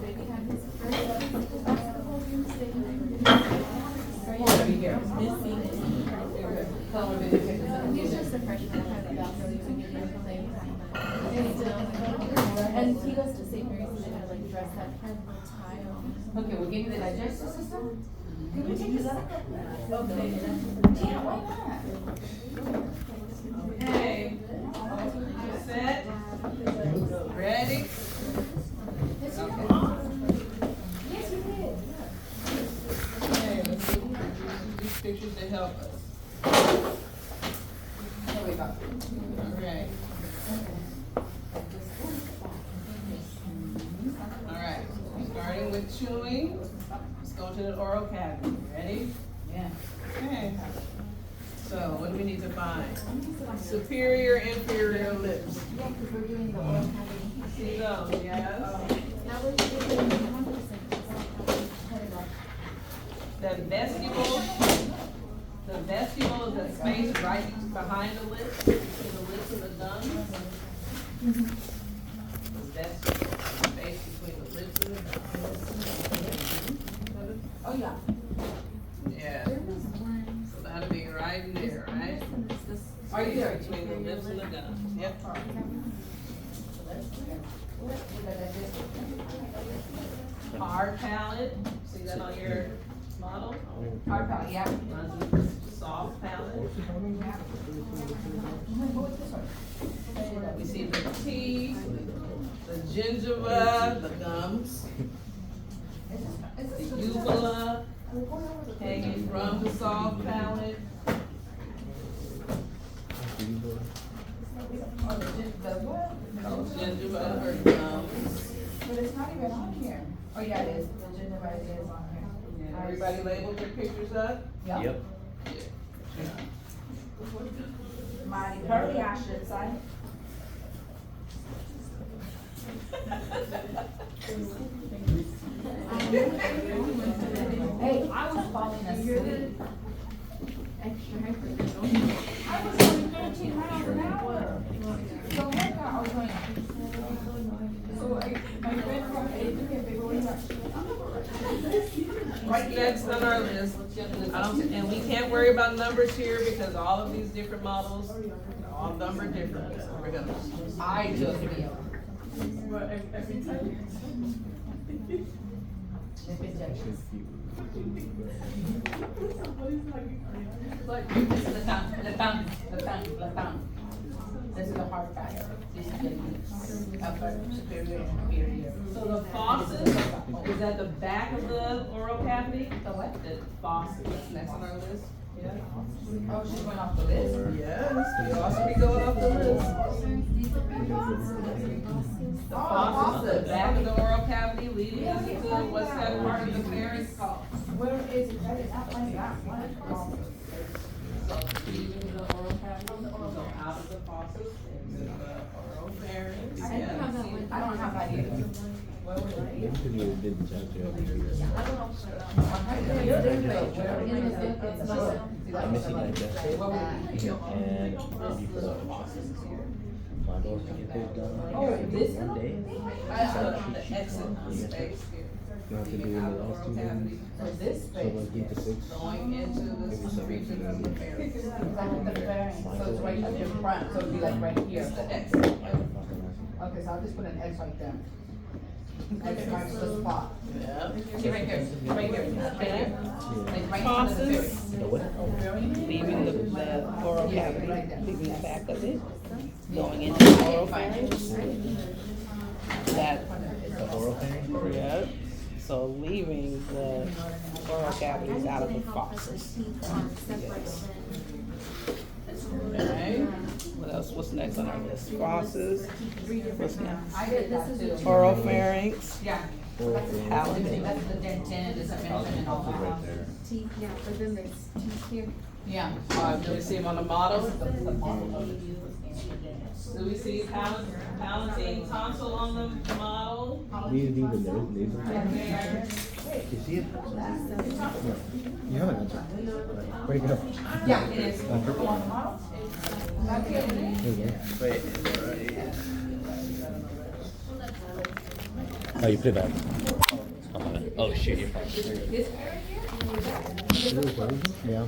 baby had his first basketball game today. He's just a freshman. I had about really video playing. And he goes to St. Mary's and they had like dress that had a tie on. Okay, we'll give you the digestive system. Can we take this up? Okay. Yeah, why not? Okay. Set. Ready? Yes, you did. Okay, let's see these pictures to help us. There we go. Alright. Alright, starting with chewing. Let's go to the oral cavity. Ready? Yeah. Okay. So what do we need to find? Superior, inferior lips. Yeah, because we're doing the oral cavity. See those, yes? Now we're doing 1%. The vestibule is the space right behind the lips, between the lips and the gums. The vestibule is the space between the lips and the gums. Oh, yeah. Yeah, There was one. so that'll be right in there, right? Are you there? Between the lips and the gums, yep. Hard palate, see that on your model? Hard palate, yeah. Runs with soft palate. We see the teeth, the gingiva, the gums, the uvula, hanging from the soft palate. Gingiva or gums. But it's not even on here. Oh, yeah, it is. The gingiva is on here. Yeah, everybody labeled their pictures up? Yep. My curly acid side. Hey, I was falling asleep. Extra hyper. I was going 13 miles an hour. So what I was going. So my friend from Right next on our list, and we can't worry about numbers here because all of these different models, are all numbered differently, so we're gonna. I took me. Every time. Lip injections. This is the tongue. This is the hard part. This is the upper, superior, and inferior. So the faucet is at the back of the oral cavity? The what? The faucet, that's next on our list. Yeah. Oh, she's going off the list? Yes, you also be going off the list. The faucet is the back of the oral cavity leading us to what's that part of the pharynx called? Where is it? That is not like that. So leaving the oral cavity, go out of the faucet into the oral pharynx. I didn't have that one. I don't have that either. Where was it? Because you didn't judge it. I'm missing digestive and maybe for the models to get those done. Oh, this one day. I put the exit space here. You have to do in the last 2 days. For this So space. like 8 to 6. Going into the region of the pharynx. Like the pharynx, so it's right at the front, so it'd be like right here. The exit. Okay, so I'll just put an X right there. X marks the spot. Yeah. See right here, right here, right here. Like right under the pharynx. The what? Leaving the oral Yeah, cavity, right there. leaving the back of it, going into the oral pharynx. That, The oral thing? yeah, so leaving the oral cavities out of the fauces. Yes. Okay. What else, what's next on our list? Fauces, what's next? I did that too. Oral pharynx, Yeah. Oral thing. palate. That's the dentin, the submention and all Right that. there. Teeth, yeah, but then there's teeth here. Yeah. Do we see them on the model? Do we see palatine tonsil on the model? Do you need the nose, nasal thing? There. You see it? No. You have an answer. Where'd it go? Yeah, it is. Oh, purple. On the model? Not here. There you go. Wait, right. Oh, you put it back. Oh shit, you're fine. This area here, Yeah.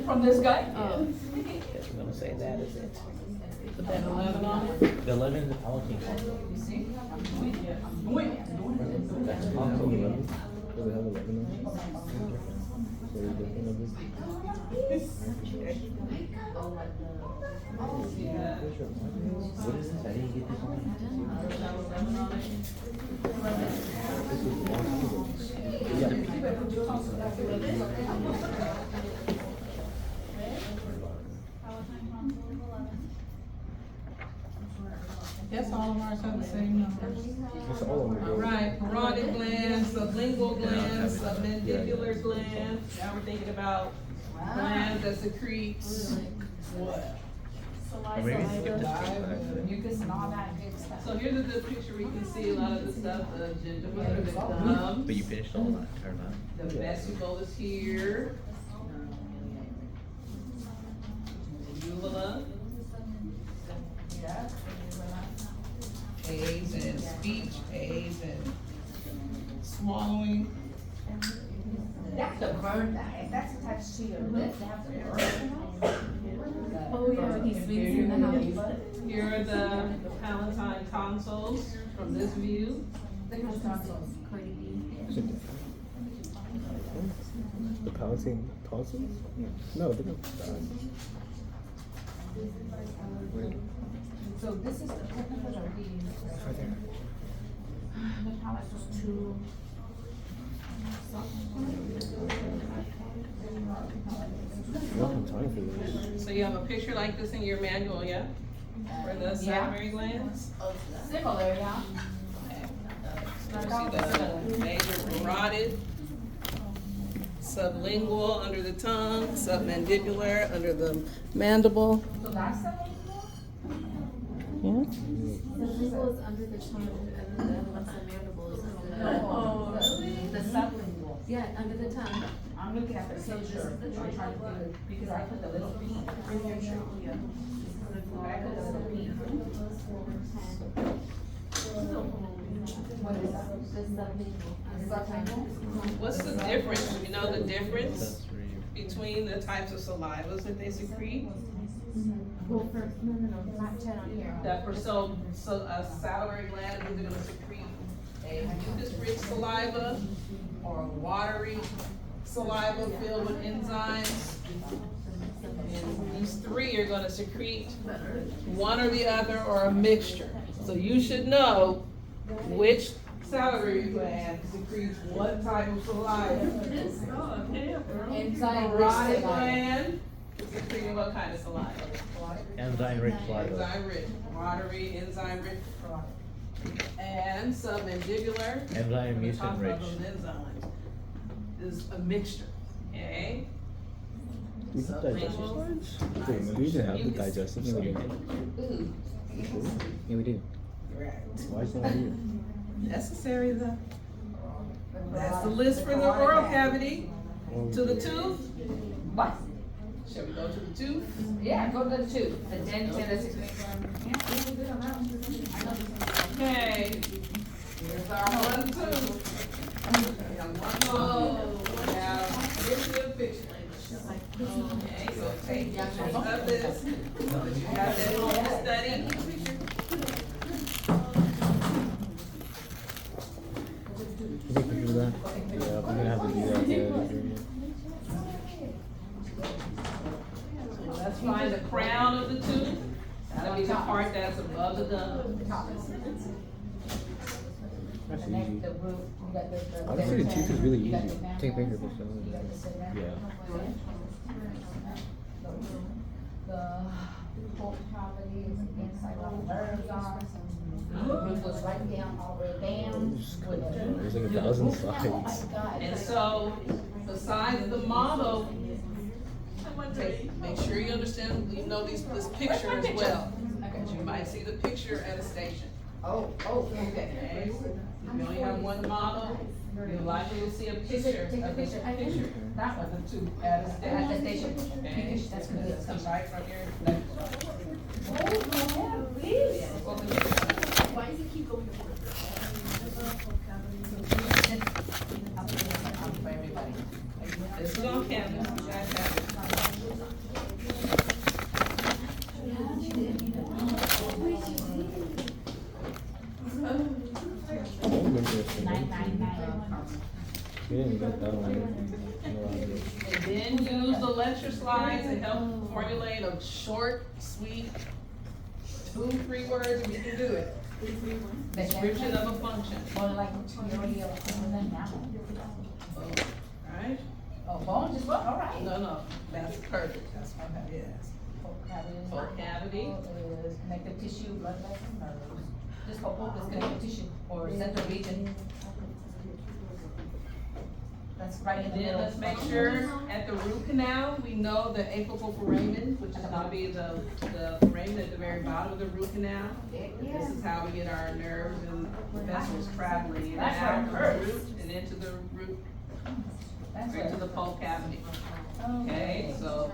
from this guy? Guess we're gonna say that is it. Put that 11 on it. The 11 is the Palatine. You see? That's Also console. 11. Does it have 11 on it? Very different of this. What is this? I didn't get this one. This was a long time ago. Guess all of ours have the same numbers. It's all on the All right, parotid gland, sublingual gland, submandibular gland. Now we're thinking about glands that secretes what? Or maybe skip this thing. Mucus and all that good stuff. So here's a good picture. We can see a lot of the stuff, the gingiva, the gums. But you finished all that, or not? The vesicle is here. The uvula. Yeah. Aids and speech, aids and swallowing. That's the burn that, that's attached to your lips, that's the burn. Oh, yeah, he swings in the house. Here are the palatine tonsils from this view. The tonsils. Cardi B. Is it the Palatine tonsils? No, they're not. Wait. So this is the technical that we use. Right there. The palate was too. Welcome time for this. So you have a picture like this in your manual, yeah? For the salivary glands? Similar, yeah. So you see the major parotid, sublingual under the tongue, submandibular under the mandible. So that's the Yeah. The lingual is under the tongue, and then the other one's the mandible is under the. Oh, really? The sublingual. Yeah, under the tongue. I'm looking at the picture, I'm trying to do it, because I put the little bead. I put the little bead. What is that? The sublingual. What's the difference? You know the difference That's where you. between the types of salivas that they secrete? Well, for, no, not 10 on here. That for so a salivary gland is either gonna secrete a mucus-rich saliva or a watery saliva filled with enzymes. And these three are gonna secrete one or the other or a mixture. So you should know which salivary gland secretes what type of saliva. Enzyme Parotid gland is secreting what kind of saliva? Enzyme rich saliva. Enzyme rich, watery, enzyme rich parotid. And submandibular. Enzyme we're talking mucin about rich. those enzymes, is a mixture, okay? Do you have digestive slides? Wait, we didn't have the digestive. No, we didn't. Yeah, we did. Why is that not here? Necessary though. That's the list for the oral cavity. To the tooth, What? shall we go to the tooth? Yeah, go to the two, the dentist. Okay, here's our one tooth. We have one lobe, we have, here's the picture. Okay, so take pictures of this, so that you have that home study. Can you take pictures of that? Yeah, I'm gonna have to do that. Yeah. Let's find the crown of the tooth. That'll be the part that's above the gum. That's The neck, easy. the root, you got the. Honestly, the tooth is really You got easy. the mandible, Take a picture of it, so. you got the cement, Yeah. The whole cavity is inside of the nerves are. The root was right down all the way down. There's like 1,000 Oh slides. my God. And so, besides the model, make sure you understand, you know this picture as well. Because you might see the picture at a station. Oh, okay. Okay? If you only have one model, you likely will see a picture Take a of this picture. picture That one. of the tooth at a At the station. station. Okay? That's good. This comes right from your lecture. Oh, yeah, really? So We didn't get that one. And then use the lecture slides to help formulate a short, sweet, 2-3 words, and you can do it. Description of a function. More like you already have that now. Alright? Oh, bones as well, all right. No, that's perfect, that's okay, yes. Full cavity. Is connective tissue, blood vessels, nerves. This whole is connective tissue or central region. That's right in the Then middle. let's make sure at the root canal, we know the apical foramen, which is gonna be the foramen at the very bottom of the root canal. This is how we get our nerves and vessels traveling in and That's out of where it the hurts. root and into the root, That's into right. the pulp cavity. Okay, so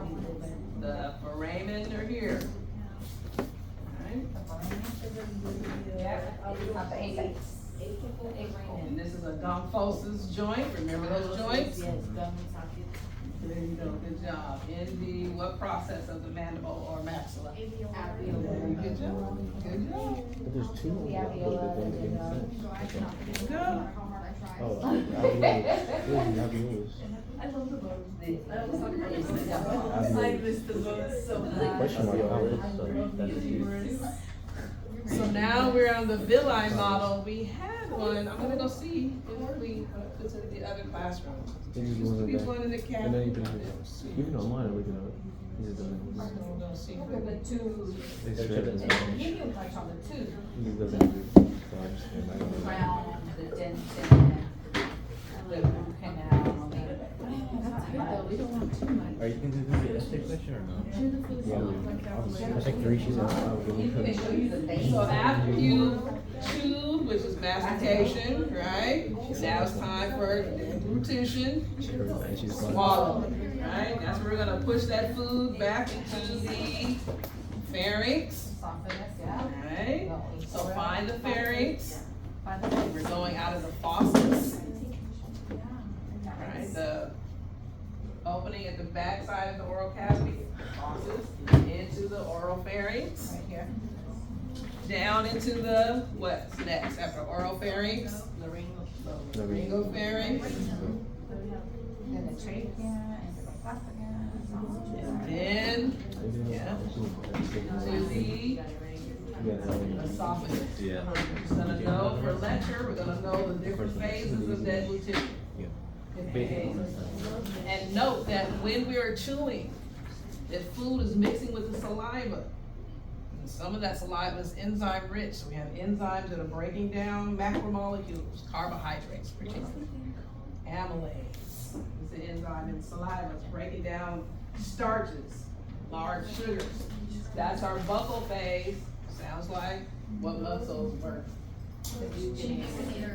the foramen are here. Alright, Yeah, not the apex. and this is a Gomphosis joint, remember those joints? There you go, good job. In the, what process of the mandible or maxilla? Good job, good job. But there's two of them that don't make any sense. Good job. Oh, alveolus. Question mark alveolus. So that's huge. So now we're on the villi model. We had one, I'm gonna go see if we put it in the other classroom. It just Used to wasn't be there. one in the And then you cabin. can, even online, I'm looking at it. He just doesn't. We're gonna see. The two, It's Check straight. this He out. give you like on the two, just doesn't. So I just came back. the crown, the dentin, the root canal. That's good though, we don't want too much. Are you going to do the essay question or no? Yeah, I think 3 she's on. They show you the base. So after you chew, which is mastication, right? Now it's time for deglutition, And she's fine. swallow, right? That's where we're gonna push that food back into the pharynx, Esophagus, yeah. right? So find the pharynx. Find the We're going out of the fauces, right? The opening at the back side of the oral cavity, fauces, into the oral pharynx, right here. down into the, what's next after oral pharynx? Laryngopharynx, Then the trachea and the esophagus. and then Yeah. to the esophagus. Yeah. We're gonna know for lecture, we're gonna know the different phases of deglutition. And note that when we are chewing, that food is mixing with the saliva. And some of that saliva is enzyme rich, so we have enzymes that are breaking down macromolecules, carbohydrates particularly. Amylase is the enzyme in saliva, it's breaking down starches, large sugars. That's our buccal phase, sounds like what muscles work.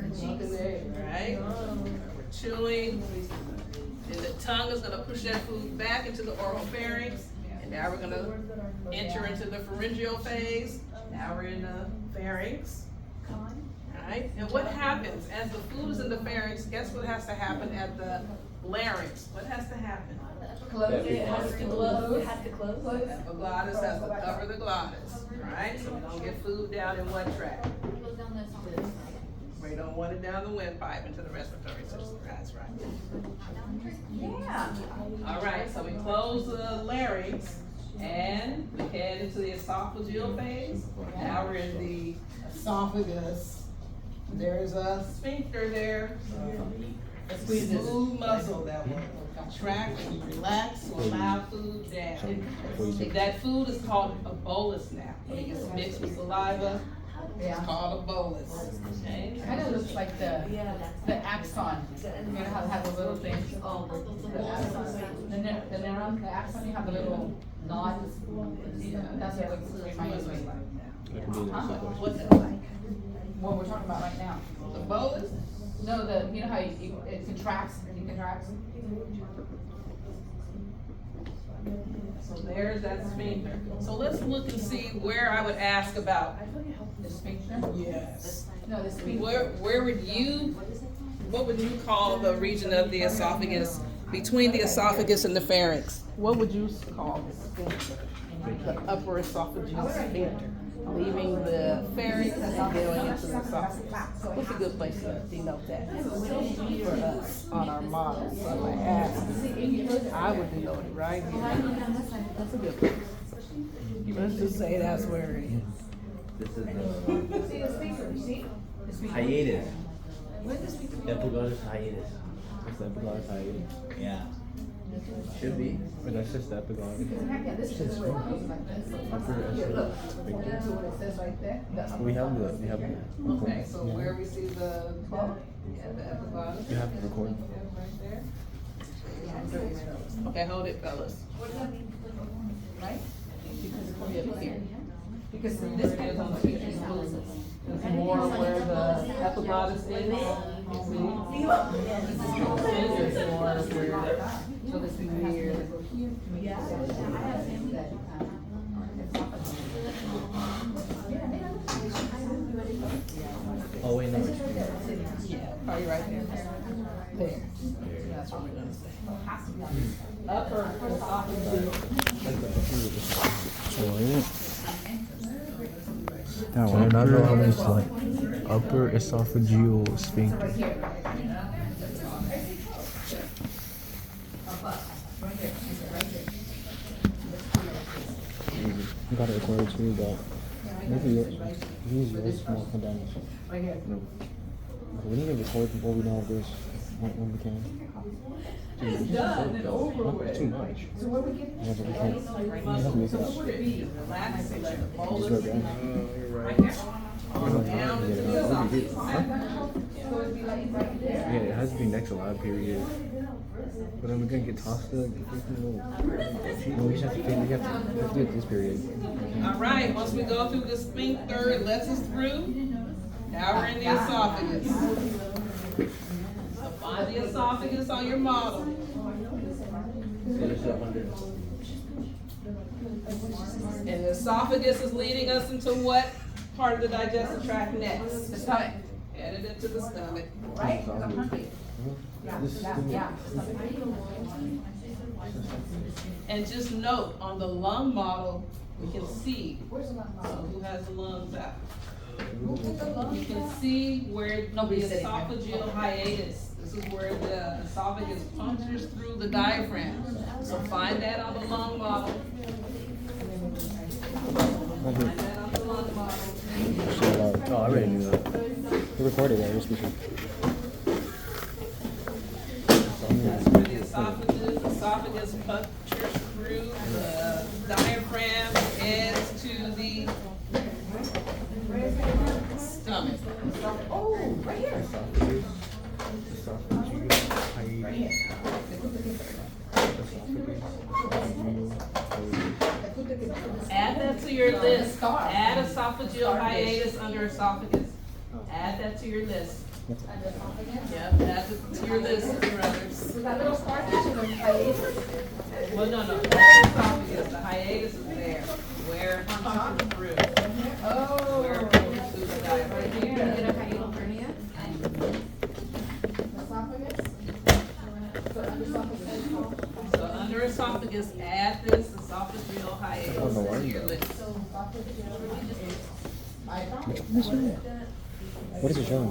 Right? We're chewing, and the tongue is gonna push that food back into the oral pharynx, and now we're gonna enter into the pharyngeal phase. Now we're in the pharynx. Right? And what happens as the food is in the pharynx? Guess what has to happen at the larynx? What has to happen? Close, it has to close. Epiglottis has to cover the glottis, right? So we don't get food down in one track. We don't want it down the windpipe into the respiratory system. That's right. Yeah. All right, so we close the larynx and we head into the esophageal phase. Now we're in the esophagus. There's a sphincter there. A smooth muscle that will contract and relax to allow food down. That food is called a bolus now. When it gets mixed with saliva, it's Yeah. called a bolus. Okay? Kind of looks like the axon. You know how they have the little things? The axon. The neuron, the axon, you have the little nods. That's what it reminds me. I can do this. What's it like? What we're talking about right now. The bolus? No, you know how it contracts, it contracts? So there's that sphincter. So let's look and see where I would ask about. The sphincter? Yes. No, the sphincter. Where would you, what would you call the region of the esophagus, between the esophagus and the pharynx? What would you call the sphincter? the upper esophageal sphincter, leaving the pharynx and going into the esophagus. What's a good place to denote that for us on our model? So if I ask, I would denote it right here. That's a good place. Let's just say that's where it is. This is the hiatus. Epiglottis hiatus. It's the epiglottis hiatus. Yeah. Should be. But that's just the epiglottis. We have the Okay, so where we see the bump, yeah, the epiglottis. You have to record. Right there. Okay, hold it, fellas. Right? Here. Because this is on the picture, it's more where the epiglottis is. See? It's more where, so this is near. Oh wait, no. Yeah, probably right there. There. That's what we're gonna say. Upper esophageal. That one. Another one is like upper esophageal sphincter. You gotta record it too, but maybe use yours more condensed. Right here. No. We need to record what we know of this when we can. It's done and over Not with. too much. So where we get? Yeah, but we can't. We have to make it up. Relaxing, like the Just bolus. rub it down. Right there. We're not Down trying to into get it the out. What do you esophagus. do? So it'd be like right there. Yeah, it has to be next to live period. But then we're gonna get tossed up. We just have to do it this period. All right, once we go through the sphincter, it lets us through. Now we're in the esophagus. So find the esophagus on your model. And the esophagus is leading us into what part of the digestive tract next? The stomach. Headed into the stomach. Right? I'm hungry. Yeah. And just note, on the lung model, we can see who has the lungs out. You can see where the esophageal hiatus, this is where the esophagus punctures through the diaphragm. So find that on the lung model. Find that on the lung model. Oh, I already knew that. We recorded that. We're speaking. That's where the esophagus punctures through the diaphragm, heads to the stomach. Oh, right here. Right here. Add that to your list. Add esophageal hiatus under esophagus. Add that to your list. Yep, add it to your list, brothers. Was that little scar tissue or hiatus? Well, no, that's esophagus. The hiatus is there. Where it punctures through. Oh. Where it punctures through the diaphragm. Right here, you get a hiatal hernia. Esophagus. So under esophagus, add this esophageal hiatus Oh, no, to your I list. What is it showing?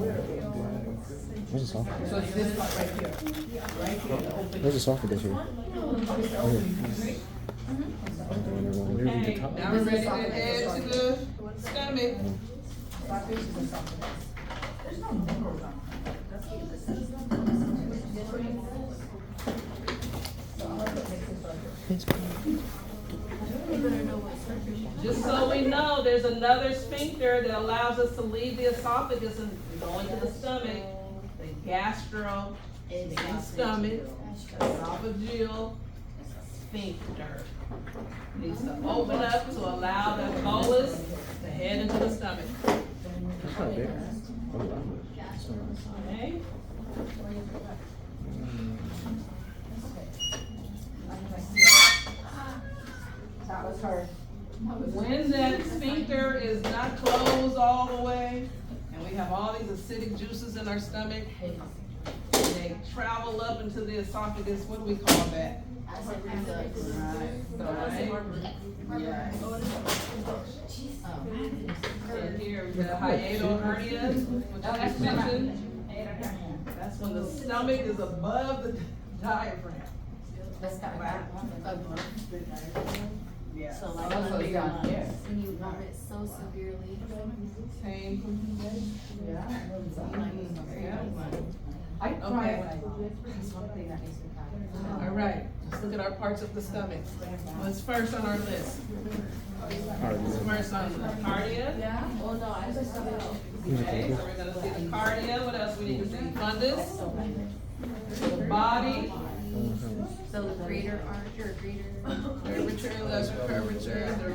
Where's esophagus? So this part right here. Where's esophagus here? Right here. Okay, now we're ready to add to the stomach. Just so we know, there's another sphincter that allows us to leave the esophagus and go into the stomach. The gastro, stomach, esophageal sphincter. Needs to open up to allow the bolus to head into the stomach. That's not big. Okay? That was her. When that sphincter is not closed all the way, and we have all these acidic juices in our stomach, and they travel up into the esophagus, what do we call that? Acid reflux. Yeah. Oh. And here, the hiatal hernia, which I just mentioned, that's when the stomach is above the diaphragm. That's got Yeah. So like Also, when down here. when you vomit so severely. Same. I Okay. cry when I. That's one thing that makes me cry. All right, let's look at our parts of the stomach. What's first on our list? What's first on the cardia? Yeah. Oh no, I just saw it. Okay, so we're gonna see the cardia. What else we need to see? Fundus, the body, So the greater arch or greater. curvature, lesser curvature, the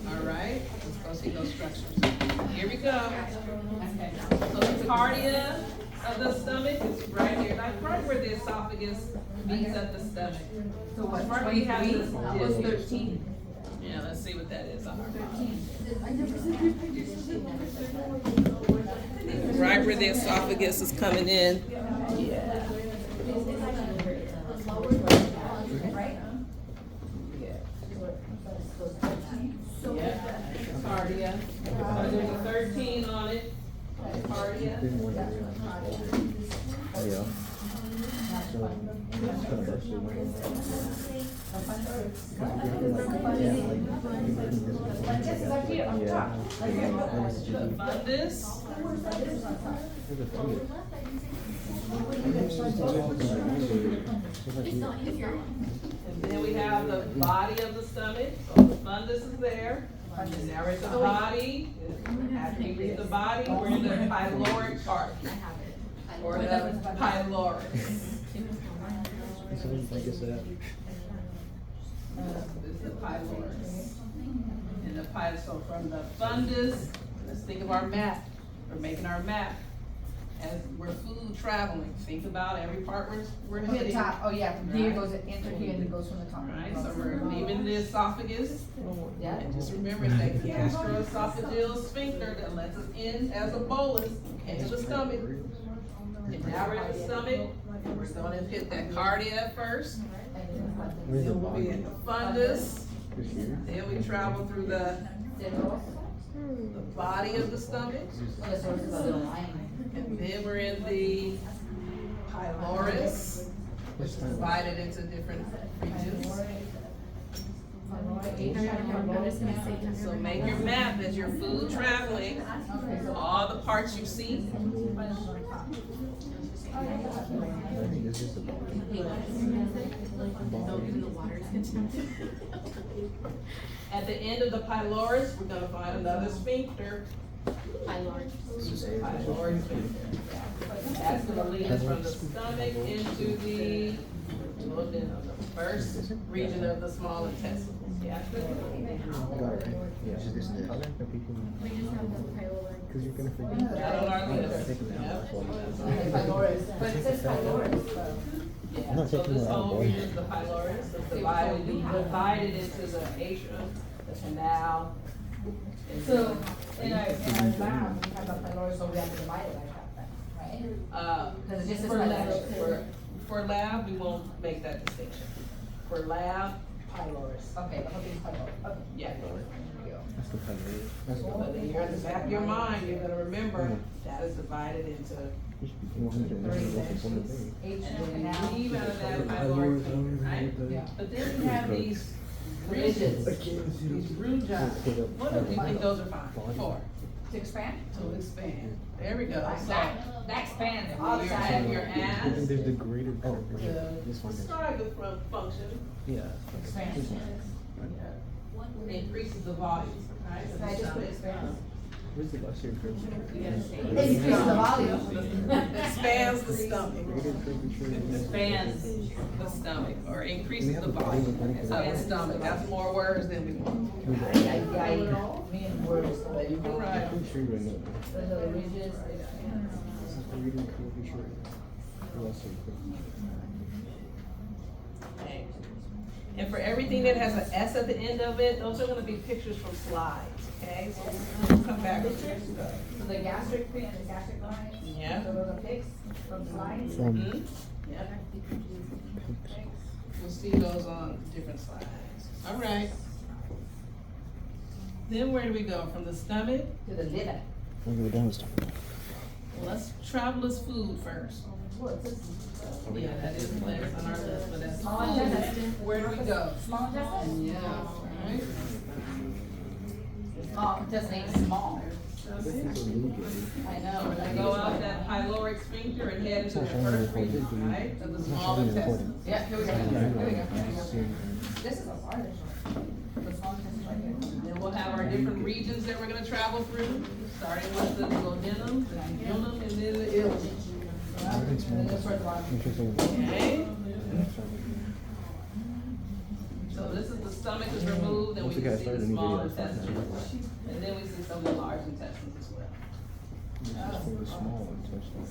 all right, let's go see those structures. Here we go. So the cardia of the stomach is right here, like right where the esophagus meets at the stomach. So what, Right where you have this 23? disc. 13. Yeah, let's see what that is on our model. Right where the esophagus is coming in. Yeah. Yeah, cardia. There's a 13 on it. Cardia. Oh, yeah. So, it's kind of busted. Fundus. And then we have the body of the stomach, so the fundus is there. And now we're at the body, after we leave the body, we're in the pyloric part, I have it. or the pylorus. So, I guess that. This is the pylorus. And the so from the fundus, let's think of our map, we're making our map. As we're food traveling, think about every part we're From the hitting. top, oh yeah, from here goes, enter here and it goes from the top. Right, so we're leaving the esophagus, Yeah. and just remember it's that gastroesophageal sphincter that lets us in as a bolus into the stomach. And now we're in the stomach, we're gonna hit that cardia first, Where's the then we'll be in the fundus, Just here? then we travel through the body of the stomach, and then we're in the pylorus, which is divided into different regions. So make your map as your food traveling, all the parts you see. I think this is the body. No, even the water is contaminated. At the end of the pylorus, we're gonna find another sphincter. Pyloric. Pyloric sphincter. That's gonna lead us from the stomach into the first region of the small intestine. Yeah. Got it, right? Yeah. Is this the color that people? We just have the pyloric. Because you're gonna forget. That on our list. I'm taking that Yep. off for But it says pylorus, so. Yeah, I'm not so taking this it out, whole boy. region is the pylorus, it's divided into the atrium, the canal. and So, in our lab, we have a pylorus, so we have to divide it like that, right? Because it just says For lab, pylorus. for lab, we won't make that distinction. For lab, pylorus. Okay, the whole thing's pylorus, okay. Yeah. That's the color. That's the But then you're at the back of your mind, you're gonna remember that is divided into, You should be 100 and this is what's on the thing. and then we leave out of that pyloric vein, right? Yeah. But then we have these ridges, these rugi. What do you think those are fine for? To expand? To expand. There we go. So, That expands all all the the time. time your And ass, there's the greater part. This one is. describe the front function, Yeah. Expand. This one. increases the volume, right? So I just put expand. Where's the last year curve? It increases the volume. Expands the stomach. Greater curvature. Expands the stomach, or increases the volume of the stomach. That's more words than we want. Me and words. But you can write. I'm sure you know. Those are the ridges. This is greater curvature. Lesser curvature. And for everything that has an S at the end of it, those are gonna be pictures from slides, okay? So we'll come back to this. So the gastric tree and the gastric line, Yeah. so those are pics from slides. From Mhm. Yeah. We'll see those on different slides. All right. Then where do we go? From the stomach? To the liver. when we were done with stuff. Well, let's traveler's food first. Yeah, that is last on our list, but that's Small food. intestine. Where do we go? Small intestine? Yeah, right. Small intestine ain't small. I know, but I Go out that pyloric sphincter and head into the first region, right, of the small intestine. Yeah, here we go, here we go. This is a large one. The small intestine right here. Then we'll have our different regions that we're gonna travel through, starting with the duodenum, the jejunum, and then the ileum. And then this towards the bottom. Okay? So this is the stomach is removed, and we can see the small intestine. And then we see some of the large intestines as well. For the small intestine.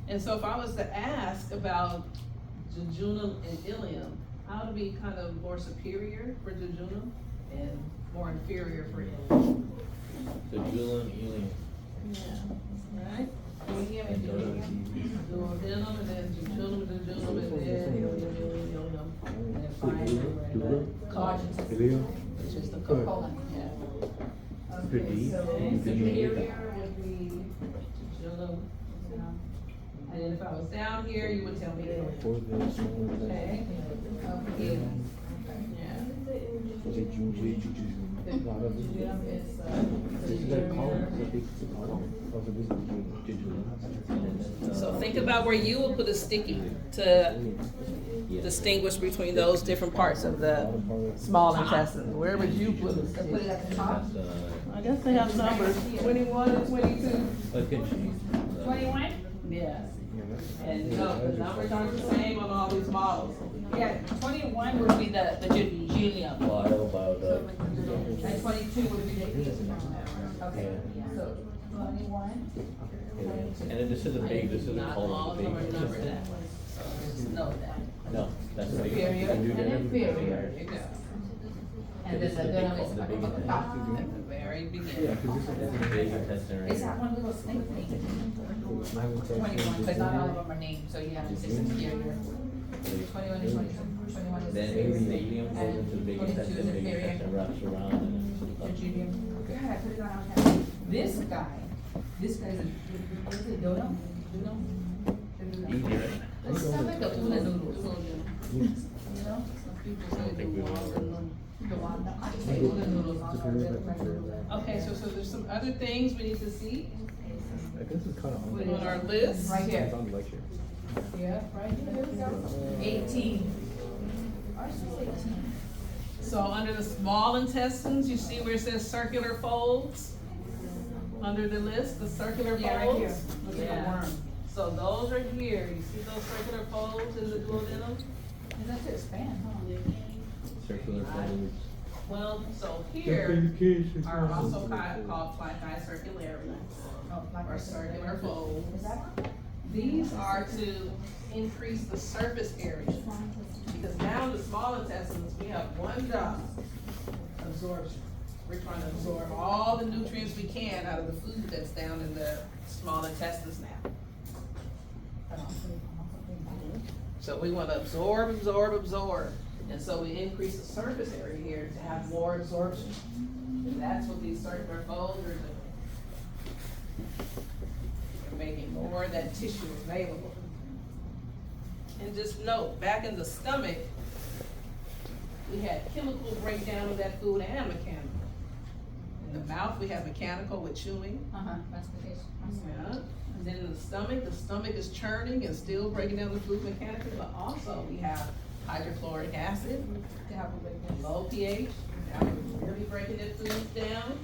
And so if I was to ask about jejunum and ileum, how to be kind of more superior for jejunum and more inferior for ileum? The jejunum, ileum. Right? And Duodenum and then jejunum, and then ileum. And then finally, large intestine, which is the colon, yeah. Okay, so superior would be Jejunum. And then if I was down here, you would tell me ileum. For the small Okay? intestine. Yeah. Was it jejunum? jejunum is, This is a column, it's a big column. Also, this is jejunum. So think about where you would put a sticky to distinguish between those different parts of the small intestine. Where would you put a put sticky? it at the top. I guess they have numbers, 21 and 22. Look at you. 21? Yes. And no, the numbers aren't the same on all these models. Yeah, 21 would be the jejunum. Well, I know about, And 22 would be the ileum. Okay, Yeah. so 21. and then this is a big, this is a Not all column, of big. them are numbered that way, so just know that. No, that's the big. Superior and inferior. There you go. And then the duodenum is The big at the top. At the very Yeah, beginning. because this This is big intestine right It's that here. one little snake thing. small intestine. 21, but not all of them are named, so you have to say superior. 21 and 22. 21 is Then superior. the ileum goes into the big 22 intestine, is the big inferior. intestine wraps around and The it's. jejunum. God, I put it on our tab. This guy is a, what is it, duodenum? Duodenum? Easy, right? It's like the tuna noodles, you know? Some people say the water. Duodenum. I just say tuna noodles on our Okay, so there's some other things we need to see I guess it's kind of on our list. Right here. It's on the lecture. Yeah, right here, there we go. 18. Ours is 18. So under the small intestines, you see where it says circular folds? Under the list, the circular folds? Yeah, right here. Look at the Yeah. worm. So those are here. You see those circular folds in the duodenum? Is that to expand, huh? Circular folds. Well, so here are also called placi circulari Oh, like or circular folds. Is that one? These are to increase the surface area. Because now in the small intestines, we have one job, absorption. We're trying to absorb all the nutrients we can out of the food that's down in the small intestines now. So we want to absorb, absorb, absorb. And so we increase the surface area here to have more absorption. And that's what these circular folds are doing. They're making more of that tissue available. And just note, back in the stomach, we had chemical breakdown of that food and mechanical. In the mouth, we have mechanical with chewing. Uh-huh, mastication. Yeah. And then in the stomach is churning and still breaking down the food mechanically, but also we have hydrochloric acid, To have a big low pH, now we're really breaking the foods down.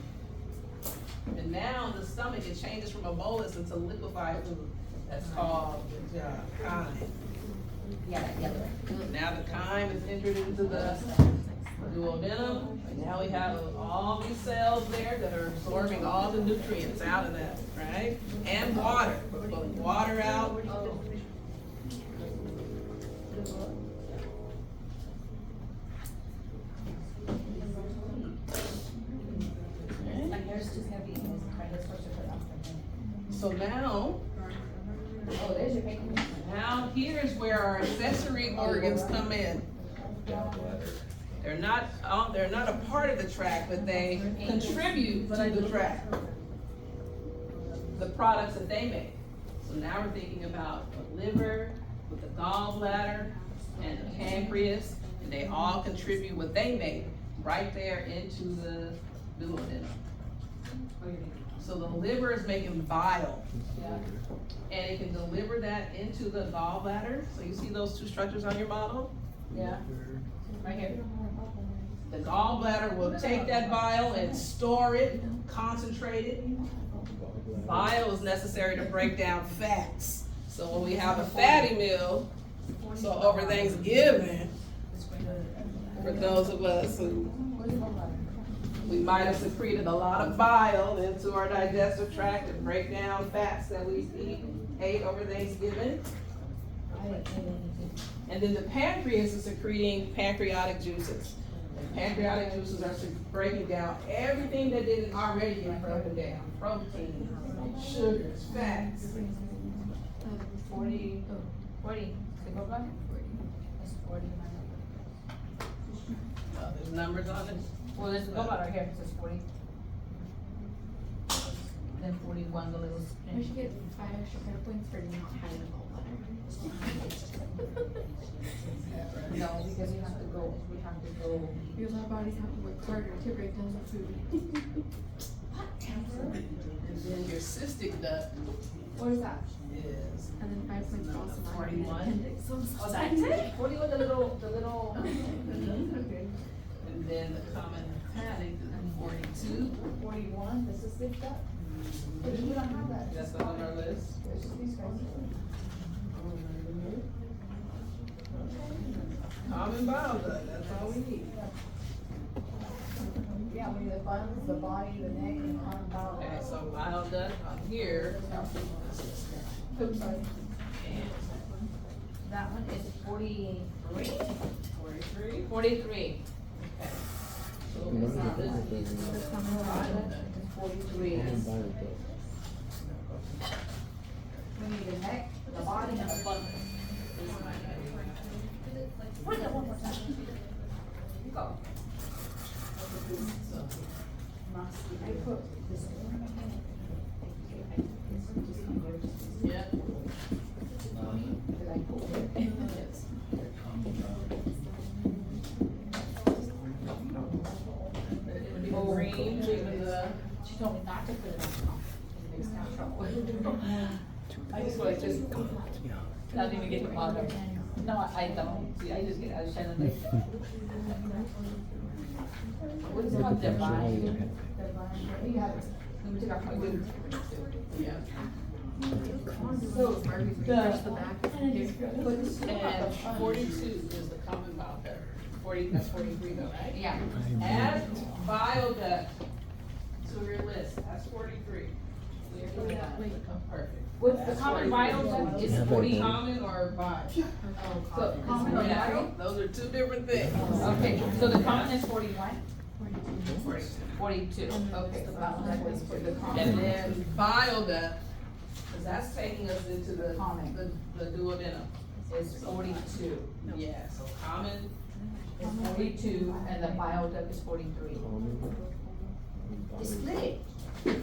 And now in the stomach, it changes from a bolus into liquefied food. That's called chyme. Yeah, yeah. Now the chyme is entered into the duodenum, and now we have all these cells there that are absorbing all the nutrients out of that, right? And water, we're pulling water out. So now, now here's where our accessory organs come in. They're not a part of the tract, but they contribute to the tract. The products that they make. So now we're thinking about the liver, with the gallbladder, and the pancreas, and they all contribute what they make right there into the duodenum. So the liver is making bile. And it can deliver that into the gallbladder. So you see those two structures on your model? Yeah. Right here. The gallbladder will take that bile and store it, concentrate it. Bile is necessary to break down fats. So when we have a fatty meal, so over Thanksgiving, for those of us who we might have secreted a lot of bile into our digestive tract and break down fats that we ate over Thanksgiving. And then the pancreas is secreting pancreatic juices. And pancreatic juices are breaking down everything that didn't already get broken down. Protein, sugars, fats. 40. Go back. It's 40. There's numbers on it. Well, there's a go back right here, it says 40. Then 41, the little. We should get 5 extra credit points for not having a gallbladder. No, because we have to go. Because our bodies have to work harder to break down the food. And then your cystic duct What is that? is, And then 5 points for also not having an 41. appendix. So Oh, that's it? 41, the little. and then the common hepatic is 42. 41, this is six up. But we don't have that. That's not on our list. It's just these guys. Common bile duct, that's all we need. Yeah, we need the buns, the body, the neck, and arm, bowel. Okay, so bile duct on here. Oops, sorry. That one is 43. 43. 43. So No, it's not no, listed. no, the common bile duct. 43. We need the neck, the body, and the bun. Put that one more time. Go. I put this Yeah. Did I put it? Green, leaving the. She told me not to put it on. It's not trouble. I just like just, not even get the bottom. No, I don't. See, I just get, I shine the light. What is it called? Divine? You have it. Let me take off my wig. Yeah. So, Refresh the back. And 42 is the common bile duct. 40, that's 43 though, right? Yeah. Add bile duct to your list, that's 43. Perfect. What's the That's common 43. bile duct? Is Yeah, 40. Common or bile? So, common or Yeah, bile? those are two different things. Okay, so the common is 41? 42. 42, okay, so that one was for the And common. then bile duct, cause that's taking us into the, Common. the duodenum. Is 42. Yeah, so common, Is 42, and the bile duct is 43. Split it. The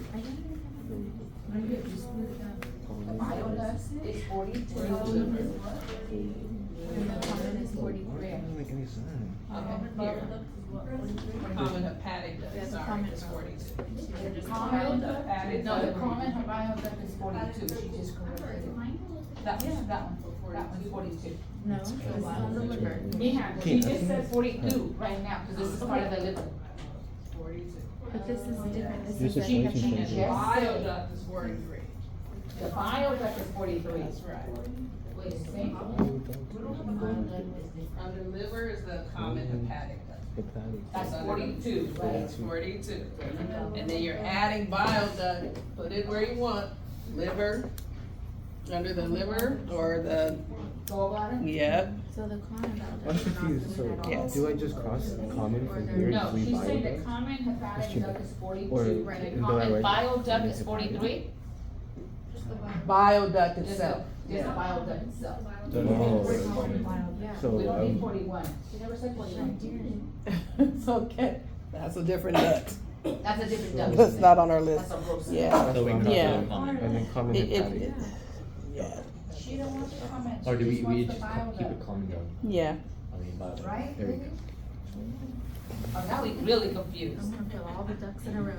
bile duct is 42. And the common is 43. Doesn't make any sense. here. Common hepatic Yeah, duct, the sorry, common. is 42. The common, Hepatic no, the duct. common bile duct is 42, she just corrected it. That one's 42. No, this is on the liver. Yeah, she just said 42 right now, because this is part of the liver. 42. But this is different. This Use is the a pointing She finger. just Bile said, duct is 43. the bile duct is 43. That's right. Wait a second. Under liver is the common hepatic duct. That's 42, right? That's 42. And then you're adding bile duct, put it where you want, liver, under the liver, or the, Gallbladder? yep. So the common bile I'm duct is not confused, so included at all. Yes. do I just cross common from here No, and leave she's bile saying the duct? common That's hepatic too duct bad. is 42, Or the do I common write bile duct common is hepatic? 43. Bioduct Just itself. the bioduct itself. So, We don't need 41. She never said 41. It's okay. That's a different duct. That's a different duct. That's not on our list. That's a gross. Yeah. So we can Yeah. also comment. and then common It, and it, patty. yeah. She don't want to comment. Or do She we just wants just the keep bioduct. it common though? Yeah. I mean, by the Right? There we go. Oh, now we really confused. I'm gonna fill all the ducks in a row.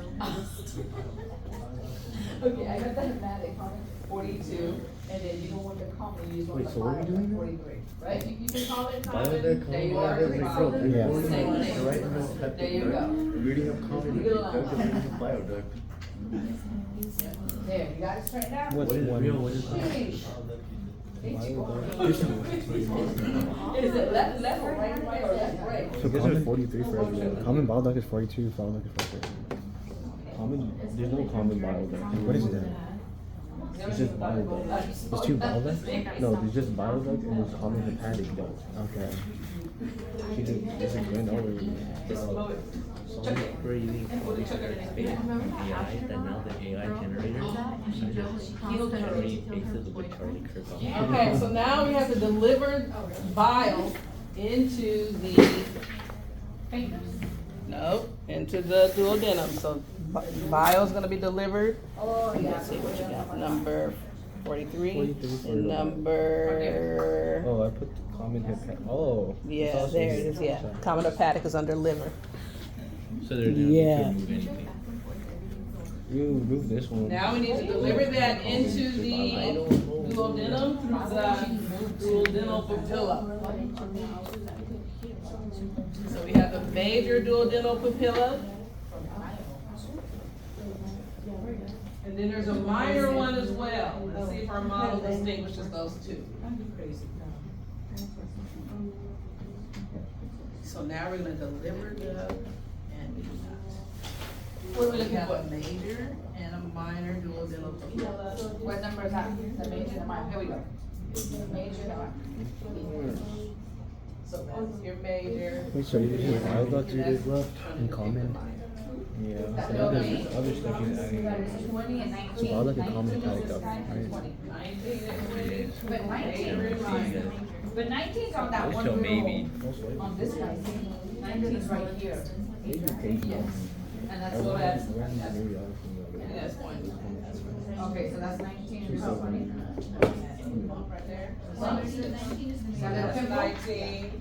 Okay, I got the hematic comment 42, and then you don't want the common, you just want Wait, the so what are we doing now? 43, right? You can call it common. Bioduct, There you common, are. bioduct, Yeah. Same thing. Right now, type There you of- go. We already have common, Leave it alone. duct, and we have bioduct. There, you got it straightened out? What's What is one? real, what is Sheesh. Bioduct. Is it left or right, or left, right? So common 43 for everyone. Common bioduct is 42, bioduct is 43. Common, there's no common bioduct. What is that? It's just bioduct. There's two bioducts? No, there's just bioduct and there's common hepatic duct. Okay. She did, there's a grand over. We're using AI, that now the AI generator, Charlie faces with Charlie Kirk on. Okay, so now we have to deliver vial into the, no, into the duodenum. So vial's gonna be delivered. Oh, yeah. Let's see what you got. Number 43 43 and number, Oh, I put the common hepatic. Oh. yeah, it's also- there it is, yeah. Common hepatic is under liver. So they're Yeah. not move anything. You move this one. Now we need to deliver that into the duodenum through the duodenal papilla. So we have the major duodenal papilla. And then there's a minor one as well. Let's see if our model distinguishes those two. So now we're gonna deliver the, and we do not. What are we looking have for? a major and a minor duodenal papilla. What number is that? The major, the minor, here we go. Major, the minor. So that's your major. Wait, so you just bioduct you did left in common? Yeah. So now there's other stuff you're adding. 20 and 19. So bioduct and common 19 hepatic is duct, kind of right? 20. 19 and 20. But 19, Major and minor. but 19's on that one So little, maybe. on this guy. 19 is right here. Maybe take Yes. And that's So what that's- Maybe I'll from the other. That's one. okay, so that's 19 and So 20. Right there. So, So that's 19.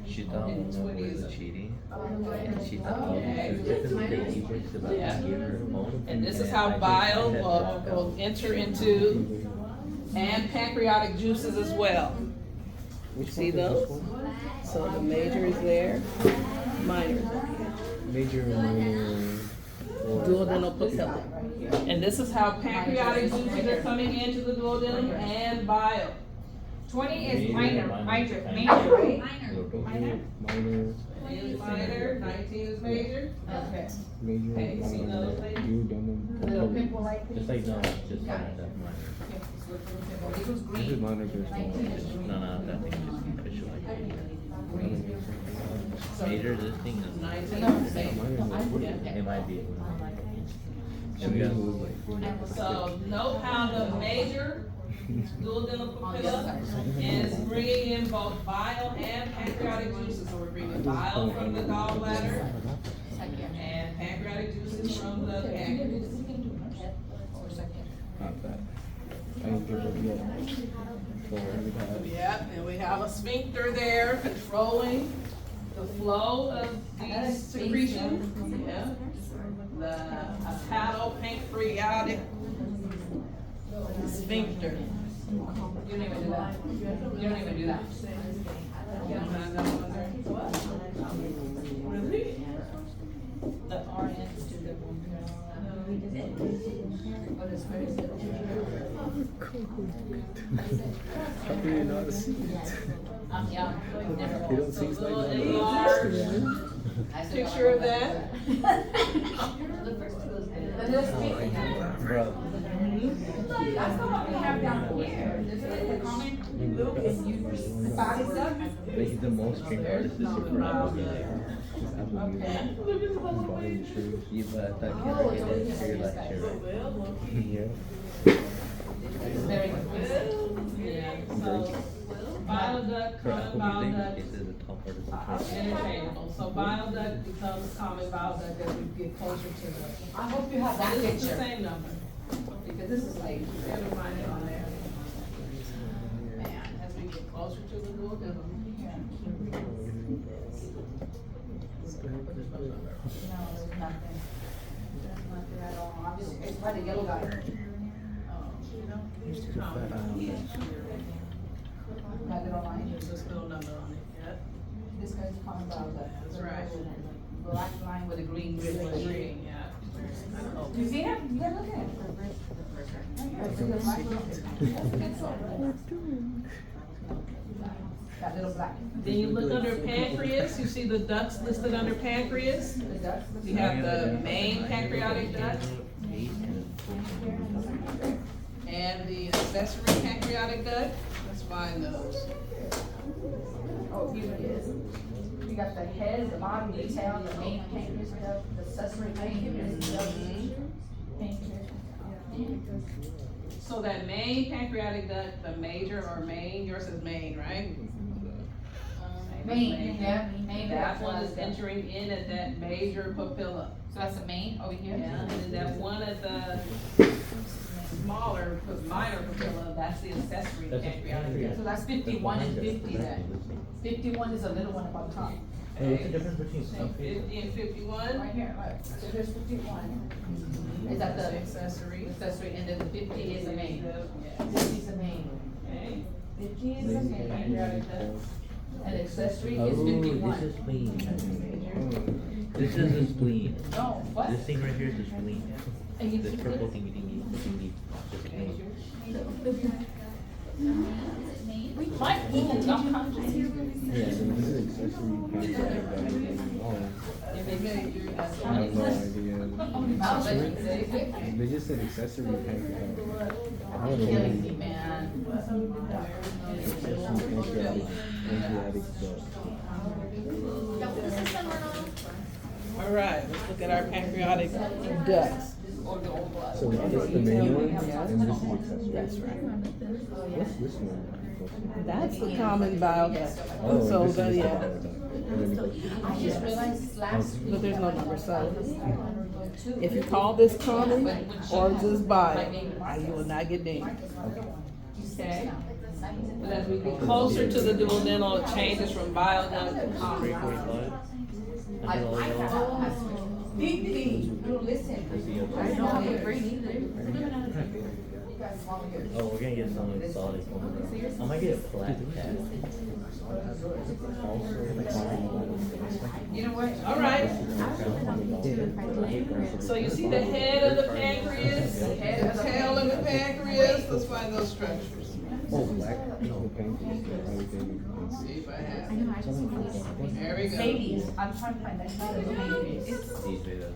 She thought And one 20 was is- cheating. And she thought, Okay. she was just the e-books about Yeah. to give her a phone. And this is And how I just bile had will enter into, and pancreatic juices as well. Which See one is this those? one? So the major is there, minor is up here. Major and minor. or- Duodenal papilla. And this is how pancreatic juices are coming into the duodenum and bile. 20 is Major, minor, minor, major, major, right? Minor. Minor. 20 is minor, 19 is major. Okay. Major. Okay, you see minor, those, ladies? duodenum, Little papilla. pimple like Just like, no, just like that minor. This was This is green. minor, but it's Just, no, that thing just official like. Major, this thing is 19 not is major. minor. It might be. Should we move like? So note how the major duodenal papilla is bringing in both bile and pancreatic juices. So we're bringing bile from the gallbladder and pancreatic juices from the pancreas. Not that. I didn't give it yet. So we have. Yep, and we have a sphincter there controlling the flow of these secretions. Yeah. The hepatopancreatic sphincter. You don't even do that. You don't even do that. You don't have that one there? Really? The RNs do the one. But it's very How do you not see it? I'm young. You don't see So little slide enlarged picture of that. Bro. That's the one we have down here. This is the common body stuff. But he's the most streamed artist this year for Apple Music. Just Apple Music. Buying shoes. Yeah, but I thought Kendrick did it here last year, right? Yeah. It's very good. Yeah, so bile duct, common bile duct, This is the top part of the tree. interchangeable. So bile duct becomes common bile duct as we get closer to the. I hope you have that It's the picture, same number. because this is like, Never mind it on there. Man, as we get closer to the duodenum. no, there's nothing. There's nothing at all. Obviously, it's by the yellow guy. That little line. There's this little number on it, yep. This guy's common bile duct. That's right. Black line with a green With ribbon. the green, yeah. Do you see him? Yeah, look at him. That little black. Then you look under pancreas, you see the ducts listed under pancreas. The ducts. You have the main pancreatic duct and the accessory pancreatic duct. Let's find those. Oh, here it is. You got the head, the body, the tail, the main pancreas duct, the accessory pancreas duct. Pancreas. So that main pancreatic duct, the major or main, yours is main, right? Main, yeah, main. That one is entering in at that major papilla. So that's the main over here? Yeah, and then that one at the smaller, minor papilla, that's the accessory That's a pancreatic duct. So that's 51 and 50 then. 51 is a little one above top. Hey, what's the difference between So stuff? 50 and 51. Right here, look. So there's 51. Is that the Accessory. accessory, and then the 50 is the main? Yeah. 50 is the main. Okay. 50 is the main. And accessory Oh, is 51. this is spleen. This is the spleen. No, what? This thing right here is the spleen. And you This keep purple it? thingy thingy, the thingy. We might even jump country. Yeah, so this is accessory pancreatic duct. Oh, I have no idea. They just said accessory pancreatic. I don't know. Killing me, man. Accessory pancreatic duct. All right, let's look at our pancreatic ducts. So this is the main one, and this is accessory. That's right. What's this one? That's the common bile duct. Oh, So this is the, the yeah, bile duct. And then it goes- I just realized last week. but there's no number, so if you call this common or just bile, you will not get dinged. Okay. But as we get closer to the duodenal, it changes from bile duct to common. 345. I Under all yellow. Didi, you listen. I know you bring either. Oh, we're gonna get some exotic one. I might get a flat cat. You know what? All right, so you see the head of the pancreas, the tail of the pancreas, let's find those structures. Oh, black, no, pancreas, everything. Let's see if I have it. There we go. Babies, I'm trying to find that. Babies. These right up.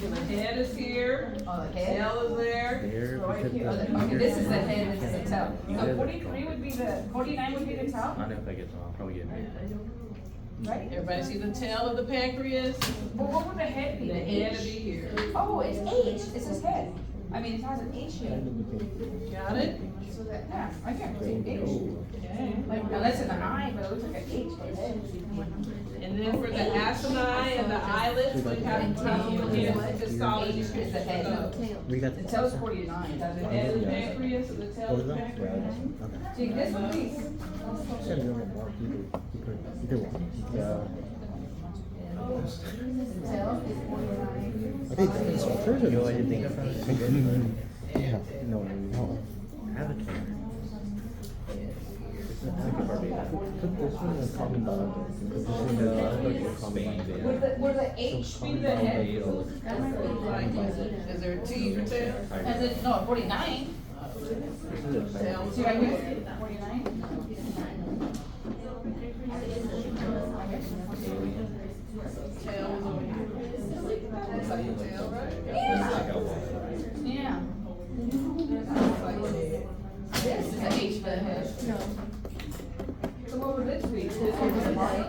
So the head is here, Oh, the head? tail is there. There, Right because here. the- Okay, this is the head, this is the tail. Yeah. So 43 would be the, 49 would be the I tail, don't know if I get some, I'll probably get it. right? Everybody see the tail of the pancreas? But what would the head be? The head will be here. Oh, it's H, it's his head. I mean, it has an H here. Got it? So that, yeah, right here, see, H. Okay. Like, unless it's an I, but it looks like an H for the head. And then for the acini and the eyelids, we have histology. H is the head. We got The tail's 49. The head of the pancreas and the tail What of is the that? pancreas. See, this would be, Send me on the block, you do one. Yeah. the tail is 49. I think that's what first Yo, I didn't think about it. Yeah, no, no. Avatar. This is like a Barbie. Put this one in common bile duct. Put this one in common bile Would the H be the head? Is there a T for tail? And then, no, 49. Tail. See right here? 49. Tail is over here. That's how you tail, right? Yeah. That's how you tail. This is the H for the head. So what would this be? This would be the body?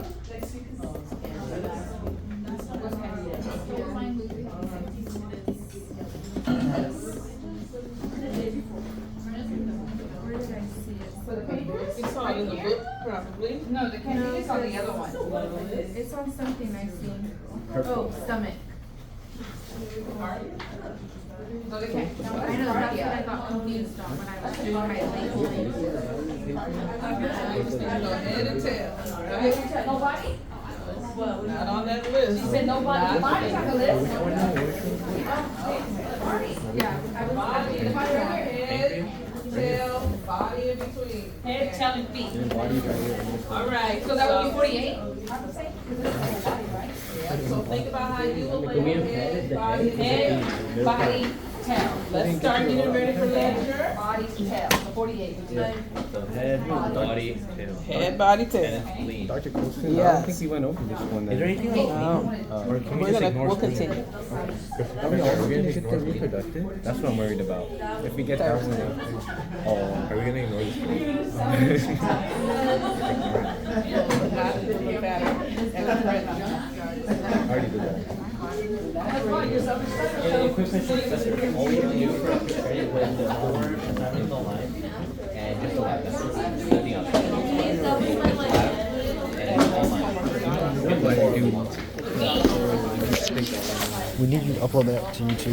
the other one? It's on something I seen. Oh, stomach. No, they can't. I know, that's what I got confused on when I was doing my labeling. Go ahead and tell. Right? Nobody? Not on that list. She said nobody. Nobody's on the list. Yeah, I was. Body in between, head, tail, body in between. Head, tail, and feet. And body right here. All right. So that would be 48? So think about how you will label head, body, and tail. Head, body, tail. Let's start getting ready for ledger. Body, tail, so 48. So head, body, tail. Head, body, tail. And lean. Dr. Colson, I Yes. don't think we went over this one. Is there anything else? Or can we We're just gonna, ignore we'll screen? continue. Are we also gonna get the reproductive? That's what I'm worried about. If we get that one, oh, are we gonna ignore this one? Not to look at it and the print. I already did that. Yeah, equipment successor. All we have to do is credit with the owner and time in the line and just allow that. Nothing else. And all mine. We need you to upload that to YouTube.